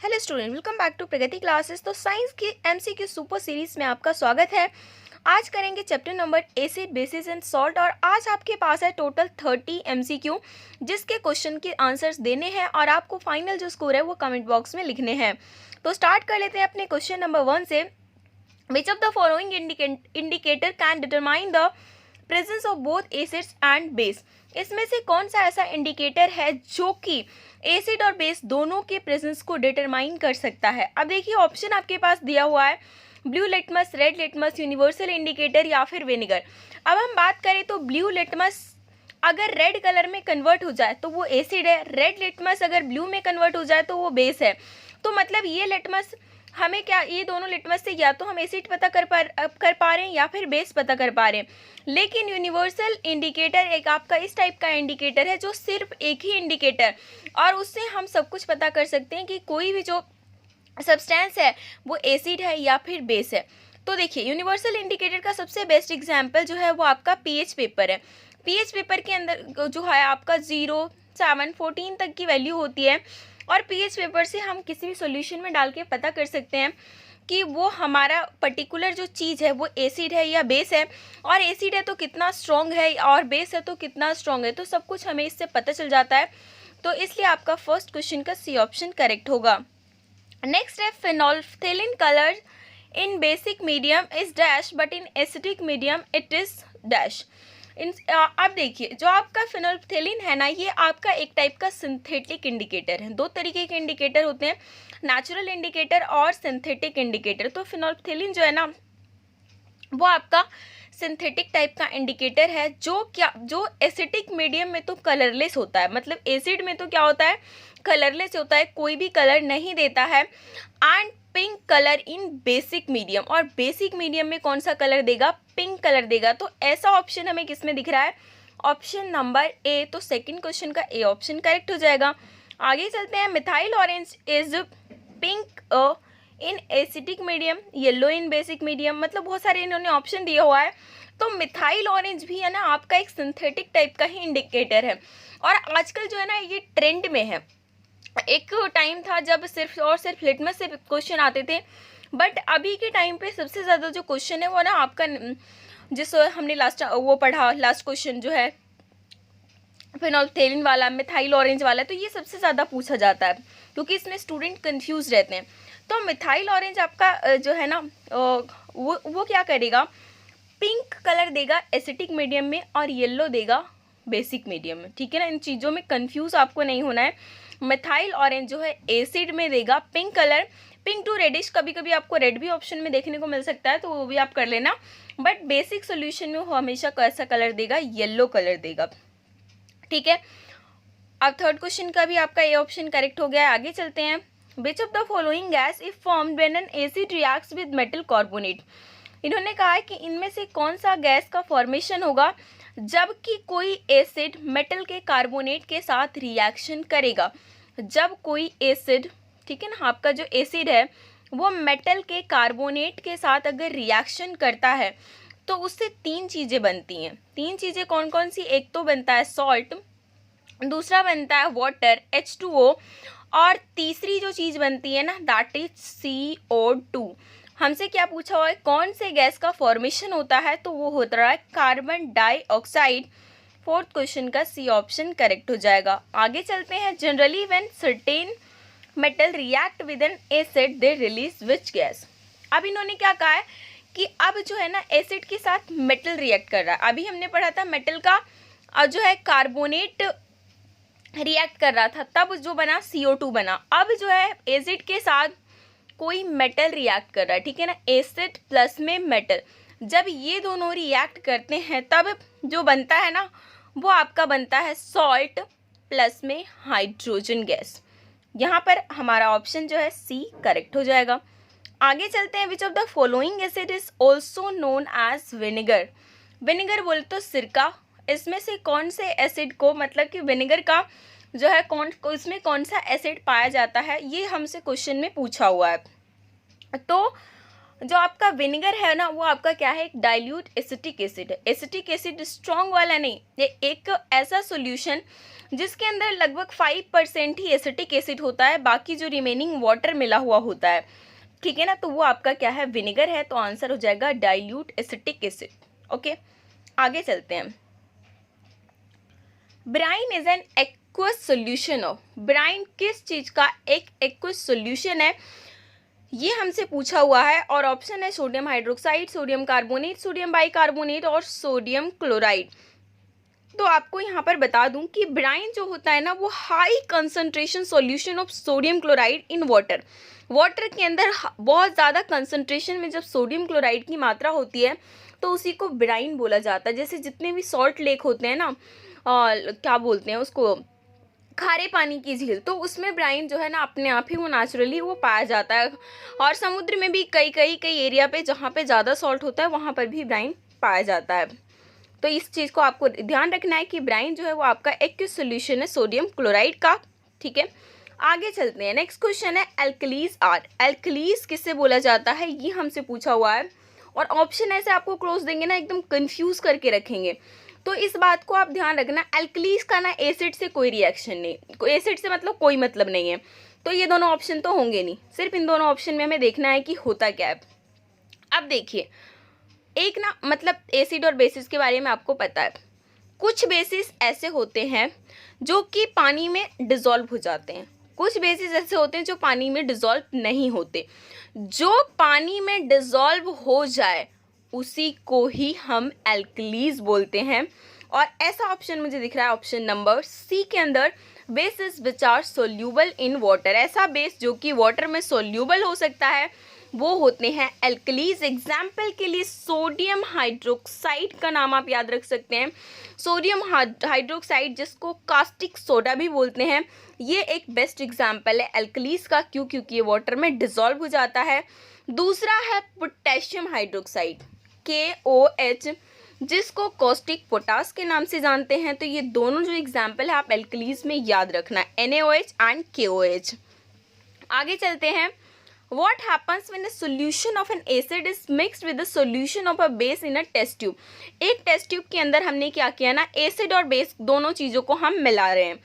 Hello student, welcome back to Pragati classes. तो science की MCQ super series में आपका स्वागत है। आज करेंगे chapter number acid bases and salt और आज आपके पास है टोटल 30 एमसीक्यू जिसके क्वेश्चन के आंसर्स देने हैं और आपको फाइनल जो स्कोर है वो कमेंट बॉक्स में लिखने हैं। तो स्टार्ट कर लेते हैं अपने क्वेश्चन नंबर 1 से। विच of the following indicator can determine the presence of both acids and base. इसमें से कौन सा ऐसा इंडिकेटर है जो कि एसिड और बेस दोनों के प्रेजेंस को डिटरमाइन कर सकता है। अब देखिए ऑप्शन आपके पास दिया हुआ है, blue litmus, red litmus, universal indicator या फिर विनेगर। अब हम बात करें तो ब्लू लिटमस अगर रेड कलर में कन्वर्ट हो जाए तो वो एसिड है, रेड लिटमस अगर ब्लू में कन्वर्ट हो जाए तो वो बेस है। तो मतलब ये लिटमस हमें क्या, ये दोनों लिटमस से या तो हम एसिड पता कर पा रहे हैं या फिर बेस पता कर पा रहे हैं। लेकिन यूनिवर्सल इंडिकेटर एक आपका इस टाइप का इंडिकेटर है जो सिर्फ एक ही इंडिकेटर और उससे हम सब कुछ पता कर सकते हैं कि कोई भी जो सब्सटेंस है वो एसिड है या फिर बेस है। तो देखिए यूनिवर्सल इंडिकेटर का सबसे बेस्ट एग्जाम्पल जो है वो आपका पीएच पेपर है। पीएच पेपर के अंदर जो है आपका 0, 7, 14 तक की वैल्यू होती है और पीएच पेपर से हम किसी भी सॉल्यूशन में डाल के पता कर सकते हैं कि वो हमारा पर्टिकुलर जो चीज़ है वो एसिड है या बेस है, और एसिड है तो कितना स्ट्रॉन्ग है और बेस है तो कितना स्ट्रॉन्ग है, तो सब कुछ हमें इससे पता चल जाता है। तो इसलिए आपका फर्स्ट क्वेश्चन का सी ऑप्शन करेक्ट होगा। नेक्स्ट है phenolphthalein colour in basic medium is dash but in acidic medium it is dash. अब देखिए जो आपका फिनोल्फ्थेलिन है ना, ये आपका एक टाइप का सिंथेटिक इंडिकेटर है। दो तरीके के इंडिकेटर होते हैं, नेचुरल इंडिकेटर और सिंथेटिक इंडिकेटर। तो फिनोल्फ्थेलिन जो है ना वो आपका सिंथेटिक टाइप का इंडिकेटर है जो एसिडिक मीडियम में तो कलरलेस होता है, मतलब एसिड में तो क्या होता है, कलरलेस होता है, कोई भी कलर नहीं देता है। And pink colour in basic medium, और बेसिक मीडियम में कौन सा कलर देगा, पिंक कलर देगा। तो ऐसा ऑप्शन हमें किसमें दिख रहा है, ऑप्शन नंबर ए। तो सेकंड क्वेश्चन का ए ऑप्शन करेक्ट हो जाएगा। आगे चलते हैं, methyl orange is pink in acidic medium, yellow in basic medium, मतलब बहुत सारे इन्होंने ऑप्शन दिया हुआ है। तो मिथाइल ऑरेंज भी है ना आपका एक सिंथेटिक टाइप का ही इंडिकेटर है और आजकल जो है ना ये ट्रेंड में है। एक टाइम था जब सिर्फ और सिर्फ लिटमस से क्वेश्चन आते थे, बट अभी के टाइम पे सबसे ज़्यादा जो क्वेश्चन है वो ना आपका जिस हमने लास्ट क्वेश्चन जो है फिनोल्फ्थेलिन वाला, मिथाइल ऑरेंज वाला, तो ये सबसे ज़्यादा पूछा जाता है क्योंकि इसमें स्टूडेंट कंफ्यूज रहते हैं। तो मिथाइल ऑरेंज आपका जो है ना वो क्या करेगा, पिंक कलर देगा एसिडिक मीडियम में और येलो देगा बेसिक मीडियम में, ठीक है ना। इन चीज़ों में कंफ्यूज आपको नहीं होना है। मिथाइल ऑरेंज जो है एसिड में देगा pink colour, pink to reddish, कभी कभी आपको रेड भी ऑप्शन में देखने को मिल सकता है तो वो भी आप कर लेना, बट बेसिक सोल्यूशन में वो हमेशा कैसा कलर देगा, येलो कलर देगा, ठीक है। अब थर्ड क्वेश्चन का भी आपका ये ऑप्शन करेक्ट हो गया है। आगे चलते हैं, which of the following gas if formed when an acid reacts with metal carbonate. इन्होंने कहा है कि इनमें से कौन सा गैस का फॉर्मेशन होगा जबकि कोई एसिड मेटल के कार्बोनेट के साथ रिएक्शन करेगा। जब कोई एसिड, ठीक है ना, आपका जो एसिड है वो मेटल के कार्बोनेट के साथ अगर रिएक्शन करता है तो उससे तीन चीज़ें बनती हैं। तीन चीज़ें कौन कौन सी, एक तो बनता है सॉल्ट, दूसरा बनता है वाटर H2O, और तीसरी जो चीज़ बनती है ना दैट इज CO2। हमसे क्या पूछा हुआ है, कौन से गैस का फॉर्मेशन होता है, तो वो होता रहा है कार्बन डाइऑक्साइड। फोर्थ क्वेश्चन का सी ऑप्शन करेक्ट हो जाएगा। आगे चलते हैं, generally when certain metal react with an acid they release which gas. अब इन्होंने क्या कहा है कि अब जो है ना एसिड के साथ मेटल रिएक्ट कर रहा है। अभी हमने पढ़ा था मेटल का जो है कार्बोनेट रिएक्ट कर रहा था तब जो बना CO2 बना। अब जो है एसिड के साथ कोई मेटल रिएक्ट कर रहा है, ठीक है ना, एसिड प्लस में मेटल, जब ये दोनों रिएक्ट करते हैं तब जो बनता है ना वो आपका बनता है सॉल्ट प्लस में हाइड्रोजन गैस। यहाँ पर हमारा ऑप्शन जो है सी करेक्ट हो जाएगा। आगे चलते हैं, which of the following acid is also known as vinegar. Vinegar बोले तो सिरका, इसमें से कौन से एसिड को, मतलब कि विनेगर का जो है इसमें कौन सा एसिड पाया जाता है, ये हमसे क्वेश्चन में पूछा हुआ है। तो जो आपका विनेगर है ना वो आपका क्या है, एक डाइल्यूट एसिटिक एसिड है। एसिटिक एसिड स्ट्रॉन्ग वाला नहीं, ये एक ऐसा सॉल्यूशन जिसके अंदर लगभग 5% ही एसिटिक एसिड होता है, बाकी जो रिमेनिंग वाटर मिला हुआ होता है, ठीक है ना। तो वो आपका क्या है, विनेगर है। तो आंसर हो जाएगा डाइल्यूट एसिटिक एसिड। ओके, आगे चलते हैं। Brine is an aqueous solution of, brine किस चीज का एक एक्वस सोल्यूशन है, ये हमसे पूछा हुआ है। और ऑप्शन है sodium hydroxide, sodium carbonate, sodium bicarbonate और सोडियम क्लोराइड। तो आपको यहाँ पर बता दूं कि ब्राइन जो होता है ना वो high concentration solution of sodium chloride in water, water के अंदर बहुत ज़्यादा कंसंट्रेशन में जब सोडियम क्लोराइड की मात्रा होती है तो उसी को ब्राइन बोला जाता है। जैसे जितने भी सॉल्ट लेक होते हैं ना, क्या बोलते हैं उसको, खारे पानी की झील, तो उसमें ब्राइन जो है ना अपने आप ही वो नेचुरली वो पाया जाता है। और समुद्र में भी कई एरिया पे जहाँ पे ज़्यादा सॉल्ट होता है वहाँ पर भी ब्राइन पाया जाता है। तो इस चीज़ को आपको ध्यान रखना है कि ब्राइन जो है वो आपका एक सोल्यूशन है सोडियम क्लोराइड का। ठीक है, आगे चलते हैं। नेक्स्ट क्वेश्चन है एल्कलीज आर, एल्कलीज किससे बोला जाता है, ये हमसे पूछा हुआ है। और ऑप्शन ऐसे आपको क्लोज देंगे ना, एकदम कंफ्यूज करके रखेंगे। तो इस बात को आप ध्यान रखना, एल्कलीज का ना एसिड से कोई रिएक्शन नहीं, एसिड से मतलब कोई मतलब नहीं है। तो ये दोनों ऑप्शन तो होंगे नहीं, सिर्फ इन दोनों ऑप्शन में हमें देखना है कि होता क्या है। अब देखिए, एक ना मतलब एसिड और बेसिस के बारे में आपको पता है, कुछ बेसिस ऐसे होते हैं जो कि पानी में डिज़ोल्व हो जाते हैं, कुछ बेसिस ऐसे होते हैं जो पानी में डिज़ोल्व नहीं होते। जो पानी में डिज़ोल्व हो जाए उसी को ही हम एल्कलीज बोलते हैं। और ऐसा ऑप्शन मुझे दिख रहा है ऑप्शन नंबर सी के अंदर, bases which are soluble in water, ऐसा बेस जो कि वाटर में सोल्यूबल हो सकता है वो होते हैं एल्कलीज। एग्जाम्पल के लिए सोडियम हाइड्रोक्साइड का नाम आप याद रख सकते हैं। सोडियम हाइड्रोक्साइड जिसको कास्टिक सोडा भी बोलते हैं, ये एक बेस्ट एग्जाम्पल है एल्कलीज का। क्यों? क्योंकि ये वाटर में डिसॉल्व हो जाता है। दूसरा है पोटेशियम हाइड्रोक्साइड KOH, जिसको कॉस्टिक पोटास के नाम से जानते हैं। तो ये दोनों जो एग्जाम्पल है आप एल्कलीज में याद रखना, NaOH एंड KOH। आगे चलते हैं। What happens when a solution of an acid is mixed with the solution of a base in a test tube? एक टेस्ट ट्यूब के अंदर हमने क्या किया ना, एसिड और बेस दोनों चीज़ों को हम मिला रहे हैं।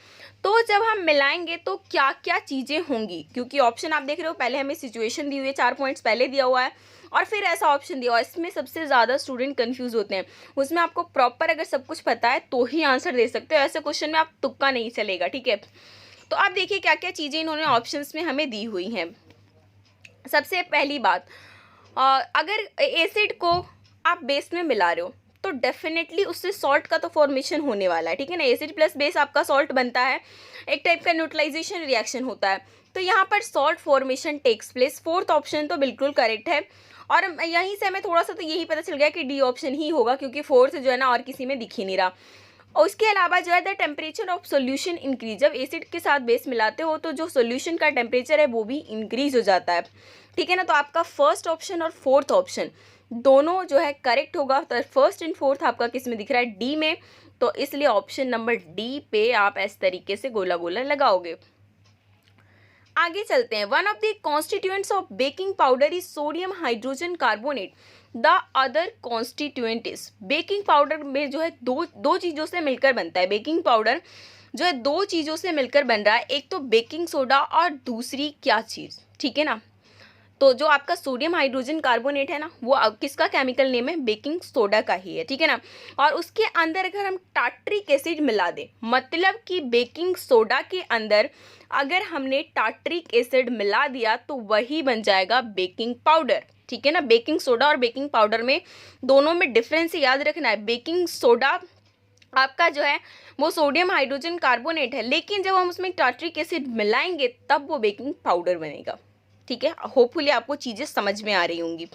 तो जब हम मिलाएंगे तो क्या क्या चीज़ें होंगी, क्योंकि ऑप्शन आप देख रहे हो पहले हमें सिचुएशन दी हुई है, 4 पॉइंट्स पहले दिया हुआ है और फिर ऐसा ऑप्शन दिया हुआ है। इसमें सबसे ज़्यादा स्टूडेंट कंफ्यूज होते हैं। उसमें आपको प्रॉपर अगर सब कुछ पता है तो ही आंसर दे सकते हो, ऐसे क्वेश्चन में आप तुक्का नहीं चलेगा। ठीक है, तो आप देखिए क्या क्या चीज़ें इन्होंने ऑप्शंस में हमें दी हुई हैं। सबसे पहली बात, अगर एसिड को आप बेस में मिला रहे हो तो डेफिनेटली उससे सॉल्ट का तो फॉर्मेशन होने वाला है। ठीक है ना, एसिड प्लस बेस आपका सॉल्ट बनता है, एक टाइप का न्यूट्रलाइजेशन रिएक्शन होता है। तो यहाँ पर salt formation takes place. Fourth option तो बिल्कुल करेक्ट है। और यहीं से हमें थोड़ा सा तो यही पता चल गया कि डी ऑप्शन ही होगा, क्योंकि फोर्थ जो है ना और किसी में दिख ही नहीं रहा। और उसके अलावा जो है the temperature of solution increase, जब एसिड के साथ बेस मिलाते हो तो जो सोल्यूशन का टेम्परेचर है वो भी इंक्रीज हो जाता है। ठीक है ना, तो आपका फर्स्ट ऑप्शन और फोर्थ ऑप्शन दोनों जो है करेक्ट होगा। तो फर्स्ट एंड फोर्थ आपका किस में दिख रहा है, डी में, तो इसलिए ऑप्शन नंबर डी पे आप इस तरीके से गोला गोला लगाओगे। आगे चलते हैं। One of the constituents of baking powder is sodium hydrogen carbonate, the other constituent is. Baking powder में जो है दो चीज़ों से मिलकर बनता है। बेकिंग पाउडर जो है दो चीज़ों से मिलकर बन रहा है, एक तो बेकिंग सोडा और दूसरी क्या चीज़, ठीक है ना। तो जो आपका सोडियम हाइड्रोजन कार्बोनेट है ना वो किसका केमिकल नेम है, बेकिंग सोडा का ही है। ठीक है ना, और उसके अंदर अगर हम टार्ट्रिक एसिड मिला दें, मतलब कि बेकिंग सोडा के अंदर अगर हमने टार्ट्रिक एसिड मिला दिया तो वही बन जाएगा बेकिंग पाउडर। ठीक है ना, बेकिंग सोडा और बेकिंग पाउडर में दोनों में डिफरेंस याद रखना है। बेकिंग सोडा आपका जो है वो सोडियम हाइड्रोजन कार्बोनेट है, लेकिन जब हम उसमें टार्ट्रिक एसिड मिलाएंगे तब वो बेकिंग पाउडर बनेगा। ठीक है, होपफुली आपको चीज़ें समझ में आ रही होंगी।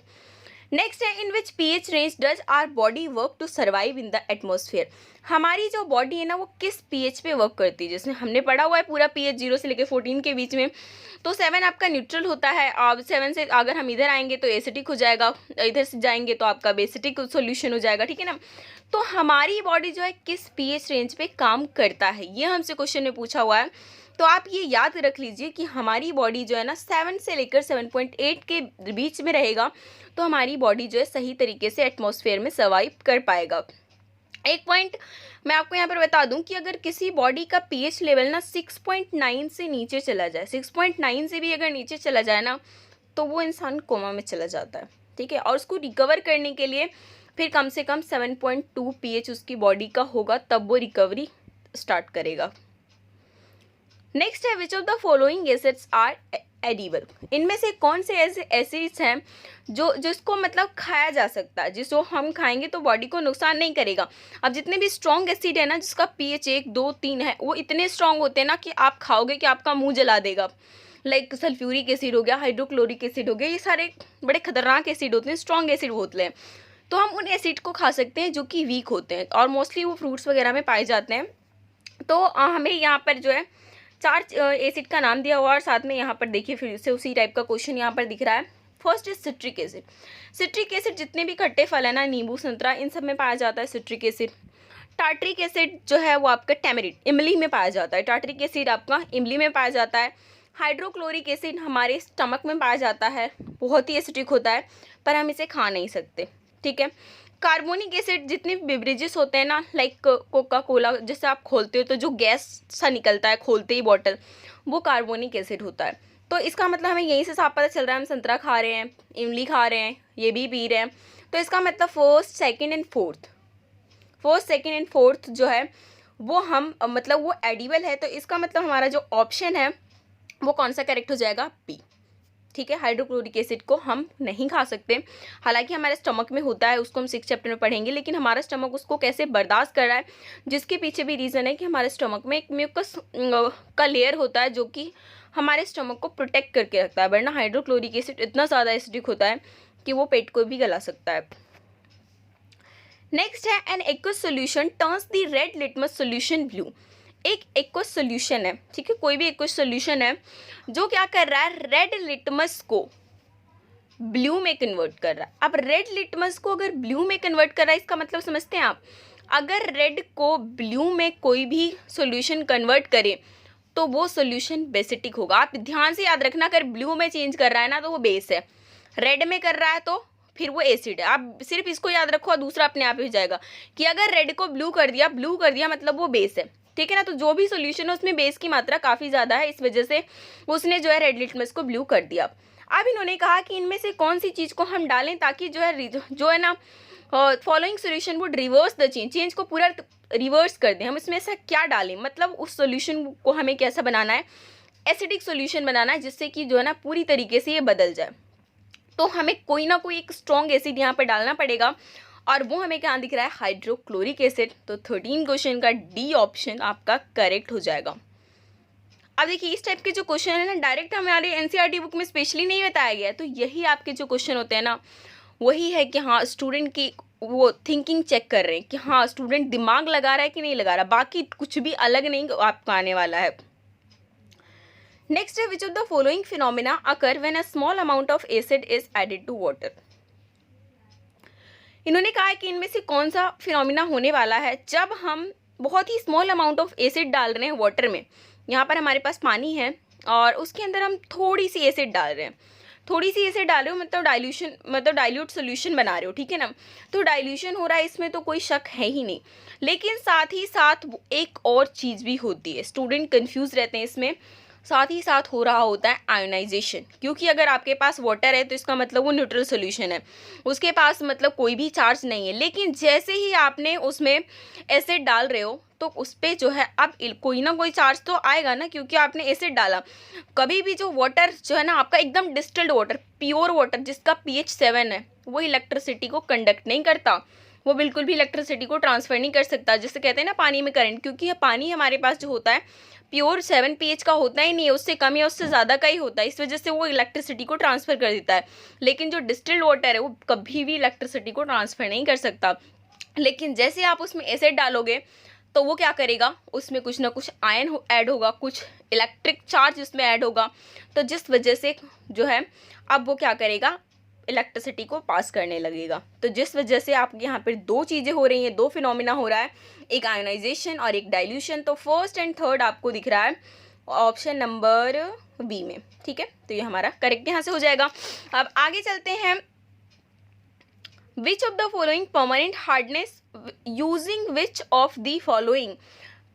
नेक्स्ट है, in which pH range does our body work to survive in the atmosphere. हमारी जो बॉडी है ना वो किस pH पे वर्क करती है, जैसे हमने पढ़ा हुआ है पूरा pH 0 से लेकर 14 के बीच में। तो 7 आपका न्यूट्रल होता है, अब 7 से अगर हम इधर आएंगे तो एसिडिक हो जाएगा, इधर से जाएंगे तो आपका बेसिटिक सोल्यूशन हो जाएगा। ठीक है ना, तो हमारी बॉडी जो है किस pH रेंज पे काम करता है, ये हमसे क्वेश्चन में पूछा हुआ है। तो आप ये याद रख लीजिए कि हमारी बॉडी जो है ना 7 से लेकर 7.8 के बीच में रहेगा, तो हमारी बॉडी जो है सही तरीके से एटमॉस्फेयर में सर्वाइव कर पाएगा। एक पॉइंट मैं आपको यहाँ पर बता दूं कि अगर किसी बॉडी का पीएच लेवल ना 6.9 से नीचे चला जाए, 6.9 से भी अगर नीचे चला जाए ना, तो वो इंसान कोमा में चला जाता है, ठीक है। और उसको रिकवर करने के लिए फिर कम से कम 7.2 पीएच उसकी बॉडी का होगा, तब वो रिकवरी स्टार्ट करेगा। नेक्स्ट है, which of the following acids are edible. इनमें से कौन से ऐसे एसिड्स हैं जिसको मतलब खाया जा सकता है, जिसको हम खाएंगे तो बॉडी को नुकसान नहीं करेगा। अब जितने भी स्ट्रॉन्ग एसिड है ना, जिसका पीएच 1, 2, 3 है, वो इतने स्ट्रॉन्ग होते हैं ना कि आप खाओगे कि आपका मुंह जला देगा। लाइक सल्फ्यूरिक एसिड हो गया, हाइड्रोक्लोरिक एसिड हो गया, ये सारे बड़े खतरनाक एसिड होते हैं, स्ट्रॉन्ग एसिड होते हैं। तो हम उन एसिड को खा सकते हैं जो कि वीक होते हैं, और मोस्टली वो फ्रूट्स वगैरह में पाए जाते हैं। तो हमें यहाँ पर जो है 4 एसिड का नाम दिया हुआ, और साथ में यहाँ पर देखिए फिर से उसी टाइप का क्वेश्चन यहाँ पर दिख रहा है। First is citric acid. Citric acid जितने भी खट्टे फल है ना, नींबू, संतरा, इन सब में पाया जाता है सिट्रिक एसिड। टार्ट्रिक एसिड जो है वो आपका टैमरिंड, इमली में पाया जाता है। टार्ट्रिक एसिड आपका इमली में पाया जाता है। हाइड्रोक्लोरिक एसिड हमारे स्टमक में पाया जाता है, बहुत ही एसिडिक होता है, पर हम इसे खा नहीं सकते, ठीक है। कार्बोनिक एसिड जितने बेवरेजेस होते हैं ना, लाइक कोका कोला, जैसे आप खोलते हो तो जो गैस सा निकलता है खोलते ही बॉटल, वो कार्बोनिक एसिड होता है। तो इसका मतलब हमें यहीं से साफ पता चल रहा है, हम संतरा खा रहे हैं, इमली खा रहे हैं, ये भी पी रहे हैं, तो इसका मतलब फर्स्ट, सेकंड एंड फोर्थ जो है वो हम मतलब वो एडिबल है। तो इसका मतलब हमारा जो ऑप्शन है वो कौन सा करेक्ट हो जाएगा? बी, ठीक है। हाइड्रोक्लोरिक एसिड को हम नहीं खा सकते, हालांकि हमारे स्टमक में होता है, उसको हम 6 चैप्टर में पढ़ेंगे, लेकिन हमारा स्टमक उसको कैसे बर्दाश्त कर रहा है, जिसके पीछे भी रीज़न है कि हमारे स्टमक में एक म्यूकस का लेयर होता है जो कि हमारे स्टमक को प्रोटेक्ट करके रखता है, वरना हाइड्रोक्लोरिक एसिड इतना ज़्यादा एसिडिक होता है कि वो पेट को भी गला सकता है। नेक्स्ट है, N aqueous solution turns the red litmus solution blue. एक एक्वस सोल्यूशन है, ठीक है, कोई भी एक्वस सोल्यूशन है जो क्या कर रहा है, रेड लिटमस को ब्लू में कन्वर्ट कर रहा है। अब रेड लिटमस को अगर ब्लू में कन्वर्ट कर रहा है, इसका मतलब समझते हैं आप, अगर रेड को ब्लू में कोई भी सोल्यूशन कन्वर्ट करे तो वो सोल्यूशन बेसिटिक होगा। आप ध्यान से याद रखना, अगर ब्लू में चेंज कर रहा है ना तो वो बेस है, रेड में कर रहा है तो फिर वो एसिड है। आप सिर्फ इसको याद रखो और दूसरा अपने आप ही हो जाएगा कि अगर रेड को ब्लू कर दिया मतलब वो बेस है, ठीक है ना। तो जो भी सोल्यूशन है उसमें बेस की मात्रा काफ़ी ज़्यादा है, इस वजह से उसने जो है रेड लिटमस को ब्लू कर दिया। अब इन्होंने कहा कि इनमें से कौन सी चीज़ को हम डालें ताकि जो है ना following solution would reverse the change को पूरा रिवर्स कर दें। हम इसमें ऐसा क्या डालें, मतलब उस सोल्यूशन को हमें कैसा बनाना है, एसिडिक सोल्यूशन बनाना है, जिससे कि जो है ना पूरी तरीके से ये बदल जाए। तो हमें कोई ना कोई एक स्ट्रॉन्ग एसिड यहाँ पर डालना पड़ेगा, और वो हमें क्या दिख रहा है, हाइड्रोक्लोरिक एसिड। तो 13 क्वेश्चन का डी ऑप्शन आपका करेक्ट हो जाएगा। अब देखिए इस टाइप के जो क्वेश्चन है ना, डायरेक्ट हमारे एनसीईआरटी बुक में स्पेशली नहीं बताया गया है, तो यही आपके जो क्वेश्चन होते हैं ना, वही है कि हाँ स्टूडेंट की वो थिंकिंग चेक कर रहे हैं कि हाँ स्टूडेंट दिमाग लगा रहा है कि नहीं लगा रहा, बाकी कुछ भी अलग नहीं आपका आने वाला है। नेक्स्ट है, which of the following phenomena occur when a small amount of acid is added to water. इन्होंने कहा है कि इनमें से कौन सा फिनोमिना होने वाला है जब हम बहुत ही स्मॉल अमाउंट ऑफ एसिड डाल रहे हैं वाटर में। यहाँ पर हमारे पास पानी है और उसके अंदर हम थोड़ी सी एसिड डाल रहे हैं, थोड़ी सी एसिड डाल रहे हो मतलब डाइल्यूट सोल्यूशन बना रहे हो, ठीक है ना। तो डाइल्यूशन हो रहा है, इसमें तो कोई शक है ही नहीं, लेकिन साथ ही साथ एक और चीज़ भी होती है, स्टूडेंट कंफ्यूज रहते हैं इसमें। साथ ही साथ हो रहा होता है आयोनाइजेशन, क्योंकि अगर आपके पास वाटर है तो इसका मतलब वो न्यूट्रल सोल्यूशन है, उसके पास मतलब कोई भी चार्ज नहीं है। लेकिन जैसे ही आपने उसमें एसिड डाल रहे हो तो उस पर जो है अब कोई ना कोई चार्ज तो आएगा ना, क्योंकि आपने एसिड डाला। कभी भी जो वाटर जो है ना आपका एकदम डिस्टिल्ड वाटर, प्योर वाटर जिसका pH 7 है, वो इलेक्ट्रिसिटी को कंडक्ट नहीं करता, वो बिल्कुल भी इलेक्ट्रिसिटी को ट्रांसफ़र नहीं कर सकता। जैसे कहते हैं ना पानी में करंट, क्योंकि ये पानी हमारे पास जो होता है प्योर 7 pH का होता ही नहीं है, उससे कम या उससे ज़्यादा का ही होता है, इस वजह से वो इलेक्ट्रिसिटी को ट्रांसफ़र कर देता है। लेकिन जो डिस्टिल्ड वाटर है वो कभी भी इलेक्ट्रिसिटी को ट्रांसफ़र नहीं कर सकता। लेकिन जैसे आप उसमें एसिड डालोगे तो वो क्या करेगा, उसमें कुछ ना कुछ आयन ऐड होगा, कुछ इलेक्ट्रिक चार्ज उसमें ऐड होगा, तो जिस वजह से जो है अब वो क्या करेगा, इलेक्ट्रिसिटी को पास करने लगेगा। तो जिस वजह से आपके यहाँ पर दो चीज़ें हो रही हैं, दो फिनोमिना हो रहा है, एक आयोनाइजेशन और एक डाइल्यूशन। तो फर्स्ट एंड थर्ड आपको दिख रहा है ऑप्शन नंबर बी में, ठीक है। तो ये हमारा करेक्ट यहाँ से हो जाएगा। अब आगे चलते हैं, which of the following permanent hardness, using which of the following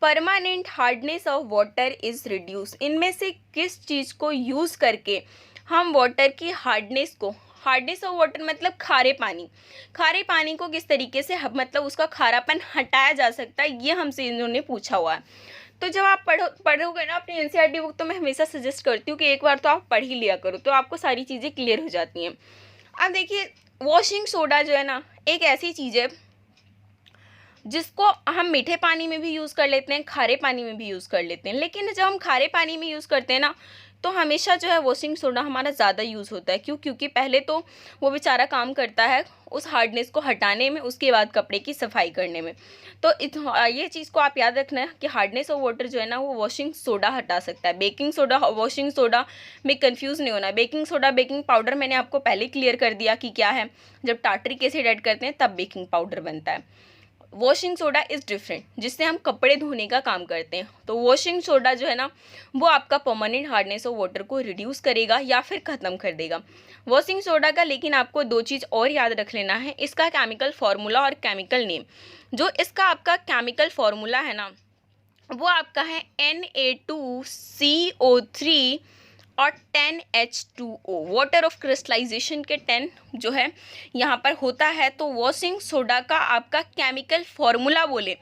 permanent hardness of water is reduce, इनमें से किस चीज़ को यूज़ करके हम वाटर की हार्डनेस को, हार्डनेस ऑफ वाटर मतलब खारे पानी को किस तरीके से मतलब उसका खारापन हटाया जा सकता है, ये हमसे इन्होंने पूछा हुआ है। तो जब आप पढ़ोगे ना अपनी एनसीईआरटी बुक, तो मैं हमेशा सजेस्ट करती हूँ कि एक बार तो आप पढ़ ही लिया करो, तो आपको सारी चीज़ें क्लियर हो जाती हैं। अब देखिए, वॉशिंग सोडा जो है ना, एक ऐसी चीज़ है जिसको हम मीठे पानी में भी यूज़ कर लेते हैं, खारे पानी में भी यूज़ कर लेते हैं। लेकिन जब हम खारे पानी में यूज़ करते हैं ना, तो हमेशा जो है वॉशिंग सोडा हमारा ज़्यादा यूज़ होता है। क्यों? क्योंकि पहले तो वो बेचारा काम करता है उस हार्डनेस को हटाने में, उसके बाद कपड़े की सफाई करने में। तो ये चीज़ को आप याद रखना है कि हार्डनेस ऑफ वाटर जो है ना, वो वॉशिंग सोडा हटा सकता है। बेकिंग सोडा वॉशिंग सोडा में कंफ्यूज नहीं होना। बेकिंग सोडा बेकिंग पाउडर मैंने आपको पहले क्लियर कर दिया कि क्या है। जब टार्टरिक एसिड ऐड करते हैं तब बेकिंग पाउडर बनता है। वॉशिंग सोडा इज़ डिफरेंट, जिससे हम कपड़े धोने का काम करते हैं। तो वॉशिंग सोडा जो है ना, वो आपका परमानेंट हार्डनेस ऑफ वाटर को रिड्यूस करेगा या फिर ख़त्म कर देगा वॉशिंग सोडा का। लेकिन आपको दो चीज़ और याद रख लेना है, इसका केमिकल फार्मूला और केमिकल नेम। जो इसका आपका केमिकल फार्मूला है ना, वो आपका है Na2CO3 और 10H2O। वाटर ऑफ क्रिस्टलाइजेशन के 10 जो है यहाँ पर होता है। तो वॉशिंग सोडा का आपका केमिकल फॉर्मूला बोले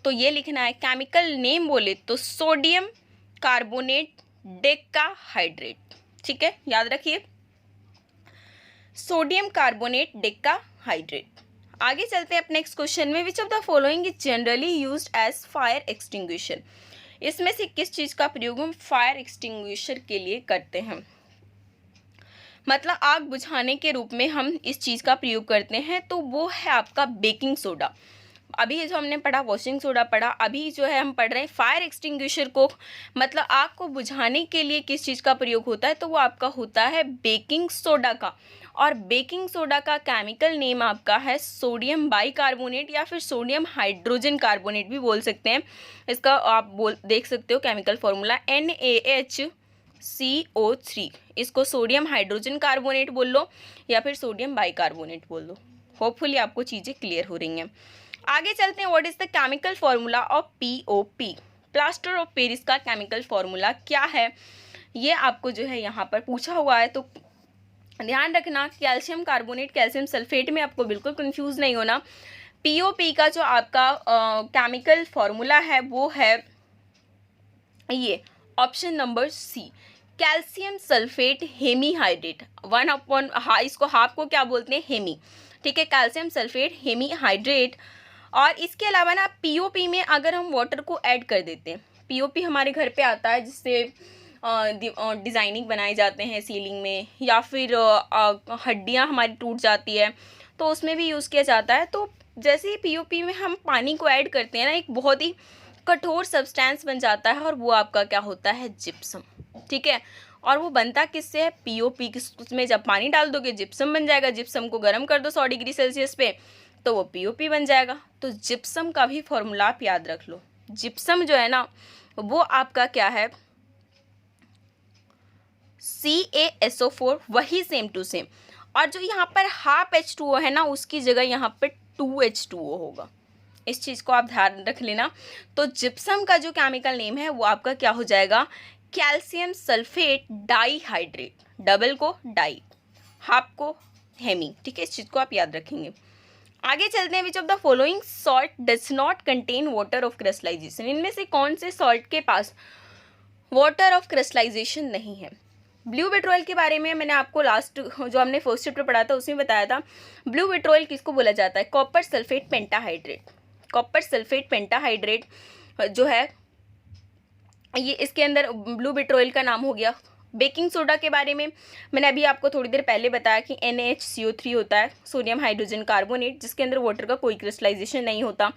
तो ये लिखना है, केमिकल नेम बोले तो सोडियम कार्बोनेट डेकाहाइड्रेट, ठीक है, याद रखिए, सोडियम कार्बोनेट डेकाहाइड्रेट। आगे चलते हैं अपने नेक्स्ट क्वेश्चन में, which of the following is generally used as fire extinguisher, इसमें से किस चीज़ का प्रयोग हम फायर एक्सटिंग्विशर के लिए करते हैं, मतलब आग बुझाने के रूप में हम इस चीज़ का प्रयोग करते हैं। तो वो है आपका बेकिंग सोडा। अभी जो हमने पढ़ा वॉशिंग सोडा पढ़ा, अभी जो है हम पढ़ रहे हैं फायर एक्सटिंग्विशर को, मतलब आग को बुझाने के लिए किस चीज़ का प्रयोग होता है, तो वो आपका होता है बेकिंग सोडा का। और बेकिंग सोडा का केमिकल नेम आपका है सोडियम बाइकार्बोनेट या फिर सोडियम हाइड्रोजन कार्बोनेट भी बोल सकते हैं। इसका आप देख सकते हो केमिकल फॉर्मूला NaHCO3, इसको सोडियम हाइड्रोजन कार्बोनेट बोल लो या फिर सोडियम बाइकार्बोनेट बोल लो। होपफुली आपको चीज़ें क्लियर हो रही हैं। आगे चलते हैं, what is the chemical formula of POP, plaster of Paris का केमिकल फॉर्मूला क्या है, ये आपको जो है यहाँ पर पूछा हुआ है। तो ध्यान रखना, कैल्शियम कार्बोनेट कैल्शियम सल्फेट में आपको बिल्कुल कंफ्यूज नहीं होना। POP का जो आपका केमिकल फॉर्मूला है वो है ये option number C, calcium sulphate hemihydrate. इसको हाफ को क्या बोलते हैं, हेमी, ठीक है, कैल्शियम सल्फेट हेमीहाइड्रेट। और इसके अलावा ना POP में अगर हम वाटर को ऐड कर देते हैं, POP हमारे घर पे आता है जिससे डिज़ाइनिंग बनाए जाते हैं सीलिंग में, या फिर हड्डियां हमारी टूट जाती है तो उसमें भी यूज़ किया जाता है। तो जैसे ही POP में हम पानी को ऐड करते हैं ना, एक बहुत ही कठोर सब्सटेंस बन जाता है और वो आपका क्या होता है, जिप्सम, ठीक है। और वो बनता किससे है, POP, उसमें जब पानी डाल दोगे जिप्सम बन जाएगा। जिप्सम को गर्म कर दो 100 डिग्री सेल्सियस पे तो वो POP बन जाएगा। तो जिप्सम का भी फॉर्मूला आप याद रख लो। जिप्सम जो है ना, वो आपका क्या है, CaSO4, वही सेम टू सेम। और जो यहाँ पर हाफ H2O है ना, उसकी जगह यहाँ पर 2H2O होगा। इस चीज़ को आप ध्यान रख लेना। तो जिप्सम का जो केमिकल नेम है वो आपका क्या हो जाएगा, कैल्शियम सल्फेट डाइहाइड्रेट, डबल को डाई, हाफ को हेमी, ठीक है, इस चीज़ को आप याद रखेंगे। आगे चलते हैं, which of the following salt does not contain water of crystallisation, इनमें से कौन से सॉल्ट के पास वाटर ऑफ क्रिस्टलाइजेशन नहीं है। ब्लू विट्रोल के बारे में मैंने आपको लास्ट जो हमने फर्स्ट चैप्टर पढ़ा था उसमें बताया था। ब्लू विट्रोल किसको बोला जाता है, copper sulphate pentahydrate. Copper sulphate pentahydrate जो है ये इसके अंदर ब्लू विट्रोल का नाम हो गया। बेकिंग सोडा के बारे में मैंने अभी आपको थोड़ी देर पहले बताया कि NaHCO3 होता है, सोडियम हाइड्रोजन कार्बोनेट, जिसके अंदर वाटर का कोई क्रिस्टलाइजेशन नहीं होता।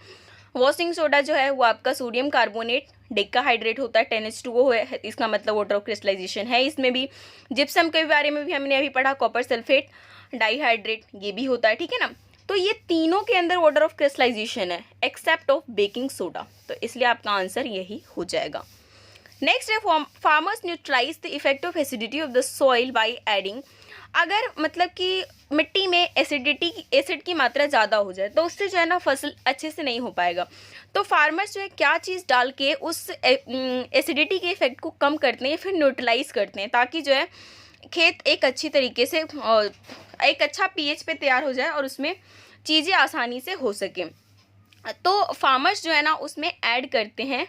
वॉशिंग सोडा जो है वो आपका सोडियम कार्बोनेट डेकाहाइड्रेट होता है, 10H2O है, इसका मतलब वाटर ऑफ क्रिस्टलाइजेशन है इसमें भी। जिप्सम के बारे में भी हमने अभी पढ़ा, कॉपर सल्फेट डाइहाइड्रेट, ये भी होता है, ठीक है ना। तो ये तीनों के अंदर वाटर ऑफ क्रिस्टलाइजेशन है एक्सेप्ट ऑफ बेकिंग सोडा, तो इसलिए आपका आंसर यही हो जाएगा। नेक्स्ट है farmers neutralise the effect of acidity of the soil by adding. अगर मतलब कि मिट्टी में एसिड की मात्रा ज़्यादा हो जाए तो उससे जो है ना फसल अच्छे से नहीं हो पाएगा। तो फार्मर्स जो है क्या चीज़ डाल के उस एसिडिटी के इफेक्ट को कम करते हैं, फिर न्यूट्रलाइज करते हैं, ताकि जो है खेत एक अच्छी तरीके से एक अच्छा पीएच पे तैयार हो जाए और उसमें चीज़ें आसानी से हो सकें। तो फार्मर्स जो है ना उसमें ऐड करते हैं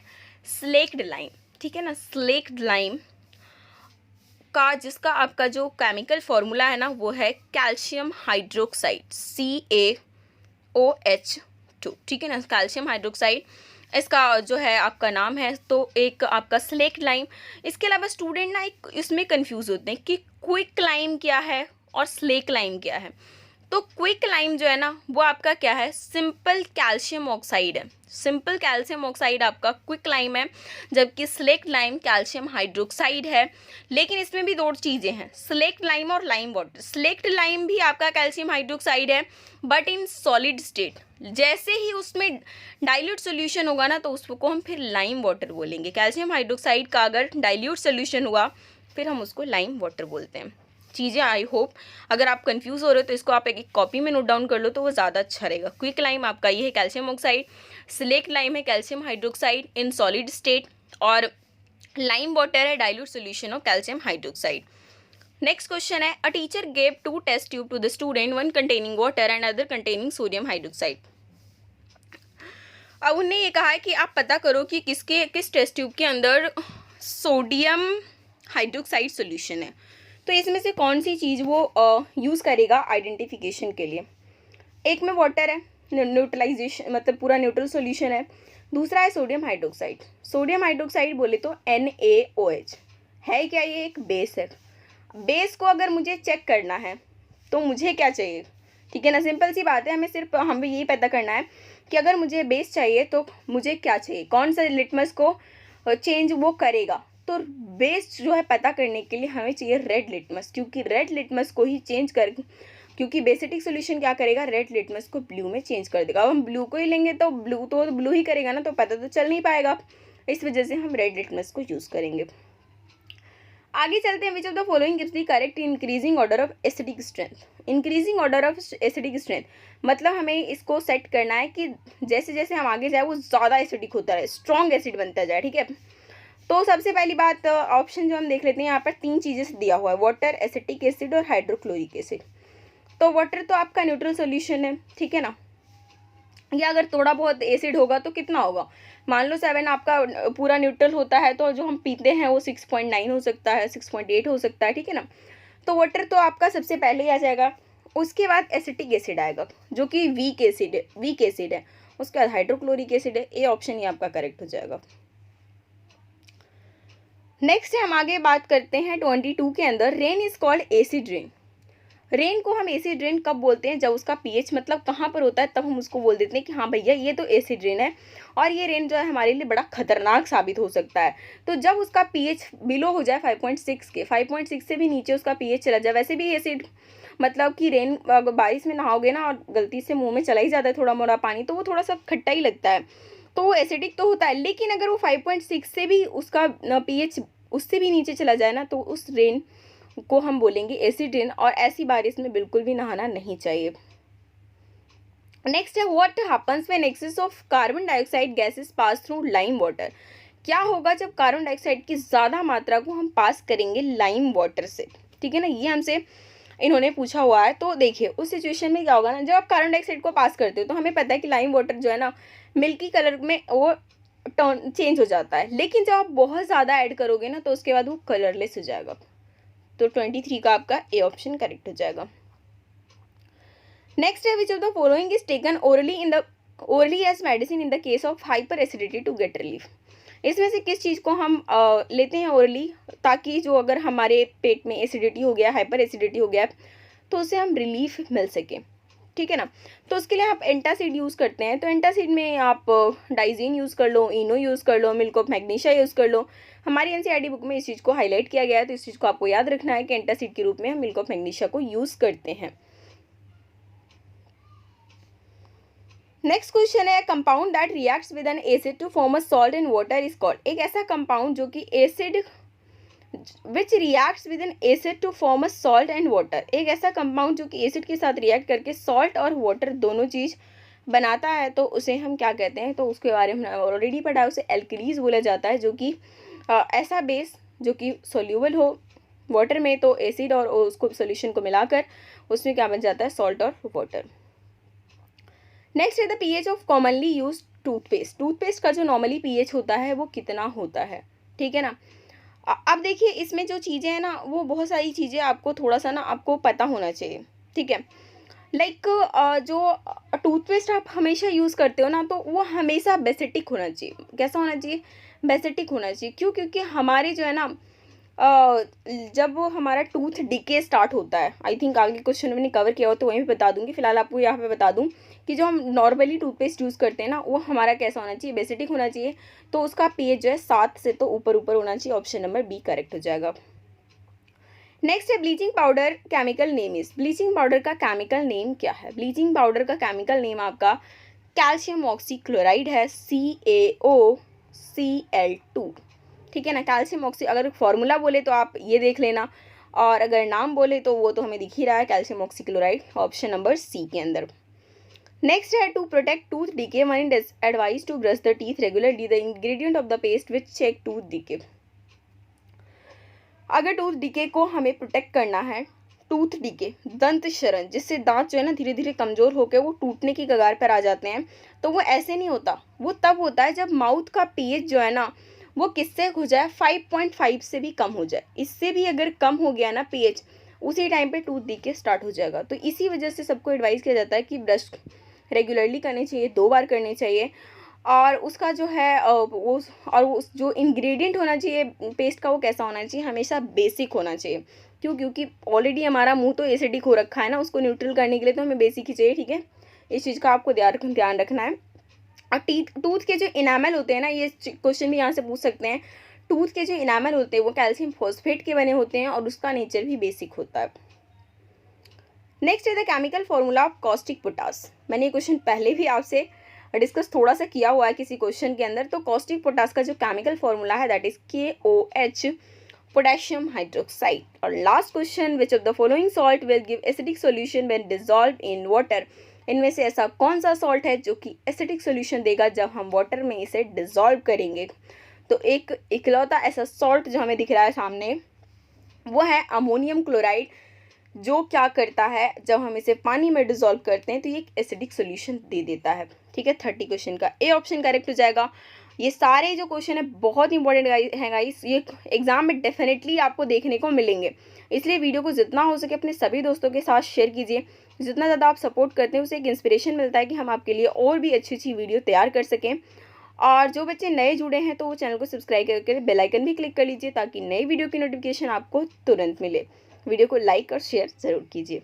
स्लेक्ड लाइम, ठीक है ना। स्लेक्ड लाइम का जिसका आपका जो केमिकल फॉर्मूला है ना वो है कैल्शियम हाइड्रोक्साइड CaOH2, ठीक है ना। कैल्शियम हाइड्रोक्साइड इसका जो है आपका नाम है। तो एक आपका स्लेक्ड लाइम। इसके अलावा स्टूडेंट ना एक इसमें कंफ्यूज होते हैं कि क्विक लाइम क्या है और स्लेक लाइम क्या है। तो क्विक लाइम जो है ना वो आपका क्या है, सिंपल कैल्शियम ऑक्साइड है। सिंपल कैल्शियम ऑक्साइड आपका क्विक लाइम है, जबकि स्लेक्ड लाइम कैल्शियम हाइड्रोक्साइड है। लेकिन इसमें भी दो चीज़ें हैं, स्लेक्ड लाइम और लाइम वाटर। स्लेक्ड लाइम भी आपका कैल्शियम हाइड्रोक्साइड है बट इन सॉलिड स्टेट। जैसे ही उसमें डाइल्यूट सोल्यूशन होगा ना तो उसको हम फिर लाइम वाटर बोलेंगे। कैल्शियम हाइड्रोक्साइड का अगर डाइल्यूट सोल्यूशन हुआ फिर हम उसको लाइम वाटर बोलते हैं। चीज़ें आई होप अगर आप कंफ्यूज हो रहे हो तो इसको आप एक कॉपी में नोट डाउन कर लो तो वो ज़्यादा अच्छा रहेगा। क्विक लाइम आपका ये है कैल्शियम ऑक्साइड, स्लेक्ट लाइम है calcium hydroxide in solid state, और लाइम वाटर है dilute solution of calcium hydroxide. Next question है, a teacher gave 2 test tube to the student, one containing water and other containing sodium hydroxide. अब उन्हें ये कहा है कि आप पता करो कि किस टेस्ट ट्यूब के अंदर सोडियम हाइड्रोक्साइड सोल्यूशन है। तो इसमें से कौन सी चीज़ वो यूज़ करेगा आइडेंटिफिकेशन के लिए। एक में वाटर है, न्यूट्रलाइजेशन मतलब पूरा न्यूट्रल सॉल्यूशन है। दूसरा है सोडियम हाइड्रोक्साइड। सोडियम हाइड्रोक्साइड बोले तो NaOH है क्या, ये एक बेस है। बेस को अगर मुझे चेक करना है तो मुझे क्या चाहिए, ठीक है ना। सिंपल सी बात है, हमें यही पता करना है कि अगर मुझे बेस चाहिए तो मुझे क्या चाहिए, कौन सा लिटमस को चेंज वो करेगा। तो बेस जो है पता करने के लिए हमें चाहिए रेड लिटमस, क्योंकि रेड लिटमस को ही चेंज कर क्योंकि बेसिटिक सोल्यूशन क्या करेगा, रेड लिटमस को ब्लू में चेंज कर देगा। अब हम ब्लू को ही लेंगे तो ब्लू ही करेगा ना, तो पता तो चल नहीं पाएगा। इस वजह से हम रेड लिटमस को यूज़ करेंगे। आगे चलते हैं, which of the following gives the correct increasing order of acidic strength. Increasing order of acidic strength मतलब हमें इसको सेट करना है कि जैसे जैसे हम आगे जाए वो ज़्यादा एसिडिक होता रहे, स्ट्रॉन्ग एसिड बनता जाए, ठीक है। तो सबसे पहली बात ऑप्शन जो हम देख लेते हैं, यहाँ पर 3 चीज़ें से दिया हुआ है, वाटर, एसिटिक एसिड और हाइड्रोक्लोरिक एसिड। तो वाटर तो आपका न्यूट्रल सॉल्यूशन है, ठीक है ना। या अगर थोड़ा बहुत एसिड होगा तो कितना होगा, मान लो 7 आपका पूरा न्यूट्रल होता है तो जो हम पीते हैं वो 6.9 हो सकता है, 6.8 हो सकता है, ठीक है ना। तो वाटर तो आपका सबसे पहले ही आ जाएगा। उसके बाद एसिटिक एसिड आएगा जो कि वीक एसिड है। उसके बाद हाइड्रोक्लोरिक एसिड है। ए ऑप्शन ही आपका करेक्ट हो जाएगा। नेक्स्ट हम आगे बात करते हैं 22 के अंदर, rain is called acid rain. Rain को हम एसिड रेन कब बोलते हैं, जब उसका पीएच मतलब कहाँ पर होता है तब हम उसको बोल देते हैं कि हाँ भैया ये तो एसिड रेन है, और ये रेन जो है हमारे लिए बड़ा खतरनाक साबित हो सकता है। तो जब उसका पीएच बिलो हो जाए 5.6 के, 5.6 से भी नीचे उसका पीएच चला जाए। वैसे भी एसिड मतलब कि रेन अगर बारिश में नहाओगे ना और गलती से मुंह में चला ही जाता है थोड़ा मोड़ा पानी, तो वो थोड़ा सा खट्टा ही लगता है, तो वो एसिडिक तो होता है। लेकिन अगर वो 5.6 से भी उसका पीएच उससे भी नीचे चला जाए ना तो उस रेन को हम बोलेंगे एसिड रेन, और ऐसी बारिश में बिल्कुल भी नहाना नहीं चाहिए। नेक्स्ट है, what happens when excess of carbon dioxide gases pass through lime water. क्या होगा जब कार्बन डाइऑक्साइड की ज़्यादा मात्रा को हम पास करेंगे लाइम वाटर से, ठीक है ना। ये हमसे इन्होंने पूछा हुआ है। तो देखिए उस सिचुएशन में क्या होगा ना, जब आप कार्बन डाइऑक्साइड को पास करते हो तो हमें पता है कि लाइम वाटर जो है ना मिल्की कलर में वो टर्न चेंज हो जाता है। लेकिन जब आप बहुत ज़्यादा ऐड करोगे ना तो उसके बाद वो कलरलेस हो जाएगा। तो 23 का आपका ए ऑप्शन करेक्ट हो जाएगा। नेक्स्ट है, which of the following is taken orally as medicine in the case of hyper acidity to get relief. इसमें से किस चीज़ को हम लेते हैं ओरली, ताकि जो अगर हमारे पेट में एसिडिटी हो गया, हाइपर एसिडिटी हो गया तो उससे हम रिलीफ मिल सके, ठीक है ना। तो उसके लिए आप एंटासिड यूज़ करते हैं। तो एंटासिड में आप डाइजीन यूज़ कर लो, इनो यूज़ कर लो, मिल्क ऑफ मैग्नीशिया यूज़ कर लो। हमारी एनसीईआरटी बुक में इस चीज़ को हाईलाइट किया गया है, तो इस चीज़ को आपको याद रखना है कि एंटासिड के रूप में हम मिल्क ऑफ मैग्नीशिया को यूज़ करते हैं। नेक्स्ट क्वेश्चन है, compound that reacts with an acid to form a salt in water is called. एक ऐसा कंपाउंड जो कि acid which reacts with an acid to form a salt and water, एक ऐसा कंपाउंड जो कि एसिड के साथ रिएक्ट करके सॉल्ट और वाटर दोनों चीज़ बनाता है, तो उसे हम क्या कहते हैं? तो उसके बारे में ऑलरेडी पढ़ा है, उसे एल्कलीज बोला जाता है, जो कि ऐसा बेस जो कि सोल्यूबल हो वाटर में, तो एसिड और उसको सोल्यूशन को मिलाकर उसमें क्या बन जाता है? सॉल्ट और वाटर। नेक्स्ट है the pH of commonly use toothpaste. Toothpaste का जो नॉर्मली पीएच होता है वो कितना होता है? ठीक है ना। अब देखिए इसमें जो चीज़ें हैं ना, वो बहुत सारी चीज़ें आपको थोड़ा सा ना आपको पता होना चाहिए। ठीक है, लाइक जो टूथपेस्ट आप हमेशा यूज़ करते हो ना, तो वो हमेशा बेसिटिक होना चाहिए। कैसा होना चाहिए? बेसिटिक होना चाहिए। क्यों? क्योंकि हमारे जो है ना जब वो हमारा टूथ डिके स्टार्ट होता है, आई थिंक आगे क्वेश्चन मैंने कवर किया हो तो वहीं पे बता दूंगी, फिलहाल आपको यहाँ पे बता दूं कि जो हम नॉर्मली टूथपेस्ट यूज़ करते हैं ना, वो हमारा कैसा होना चाहिए? बेसिटिक होना चाहिए। तो उसका पीएच जो है 7 से तो ऊपर ऊपर होना चाहिए। ऑप्शन नंबर बी करेक्ट हो जाएगा। नेक्स्ट है bleaching powder chemical name is. Bleaching powder का केमिकल नेम क्या है? ब्लीचिंग पाउडर का केमिकल नेम आपका कैल्शियम ऑक्सीक्लोराइड है, CaOCl2। ठीक है ना। कैल्शियम ऑक्सी, अगर फॉर्मूला बोले तो आप ये देख लेना, और अगर नाम बोले तो वो तो हमें दिख ही रहा है, calcium oxychloride, option number C के अंदर। नेक्स्ट है to protect tooth decay one is advise to brush the teeth regularly, the ingredient of the paste which check tooth decay. अगर टूथ डीके को हमें प्रोटेक्ट करना है, टूथ डीके दंत शरण, जिससे दांत जो है ना धीरे धीरे कमज़ोर होकर वो टूटने की कगार पर आ जाते हैं, तो वो ऐसे नहीं होता। वो तब होता है जब माउथ का पीएच जो है ना वो किससे हो जाए? 5.5 से भी कम हो जाए। इससे भी अगर कम हो गया ना पीएच, उसी टाइम पे टूथ डीके स्टार्ट हो जाएगा। तो इसी वजह से सबको एडवाइस किया जाता है कि ब्रश रेगुलरली करनी चाहिए, 2 बार करनी चाहिए। और उसका जो है वो, और उस जो इंग्रेडिएंट होना चाहिए पेस्ट का, वो कैसा होना चाहिए? हमेशा बेसिक होना चाहिए। क्यों? क्योंकि ऑलरेडी हमारा मुंह तो एसिडिक हो रखा है ना, उसको न्यूट्रल करने के लिए तो हमें बेसिक ही चाहिए। ठीक है, इस चीज़ का आपको ध्यान रखना है। और टूथ के जो इनामल होते हैं ना, ये क्वेश्चन भी यहाँ से पूछ सकते हैं, टूथ के जो इनामल होते हैं वो कैल्शियम फॉस्फेट के बने होते हैं और उसका नेचर भी बेसिक होता है। नेक्स्ट है the chemical formula of caustic potash. मैंने ये क्वेश्चन पहले भी आपसे डिस्कस थोड़ा सा किया हुआ है किसी क्वेश्चन के अंदर। तो कॉस्टिक पोटास का जो केमिकल फॉर्मूला है that is KOH, potassium hydroxide. और last question, which of the following salt will give acidic solution when dissolve in water. इनमें से ऐसा कौन सा सॉल्ट है जो कि एसिडिक सॉल्यूशन देगा जब हम वाटर में इसे डिसॉल्व करेंगे? तो एक इकलौता ऐसा सॉल्ट जो हमें दिख रहा है सामने, वो है अमोनियम क्लोराइड, जो क्या करता है जब हम इसे पानी में डिसॉल्व करते हैं तो ये एक एसिडिक सॉल्यूशन दे देता है। ठीक है, 30 क्वेश्चन का ए ऑप्शन करेक्ट हो जाएगा। ये सारे जो क्वेश्चन है बहुत इंपॉर्टेंट हैं गाइस, ये एग्जाम में डेफिनेटली आपको देखने को मिलेंगे। इसलिए वीडियो को जितना हो सके अपने सभी दोस्तों के साथ शेयर कीजिए। जितना ज़्यादा आप सपोर्ट करते हैं उसे एक इंस्पिरेशन मिलता है कि हम आपके लिए और भी अच्छी अच्छी वीडियो तैयार कर सकें। और जो बच्चे नए जुड़े हैं तो वो चैनल को सब्सक्राइब करके बेल आइकन भी क्लिक कर लीजिए ताकि नई वीडियो की नोटिफिकेशन आपको तुरंत मिले। वीडियो को लाइक और शेयर ज़रूर कीजिए।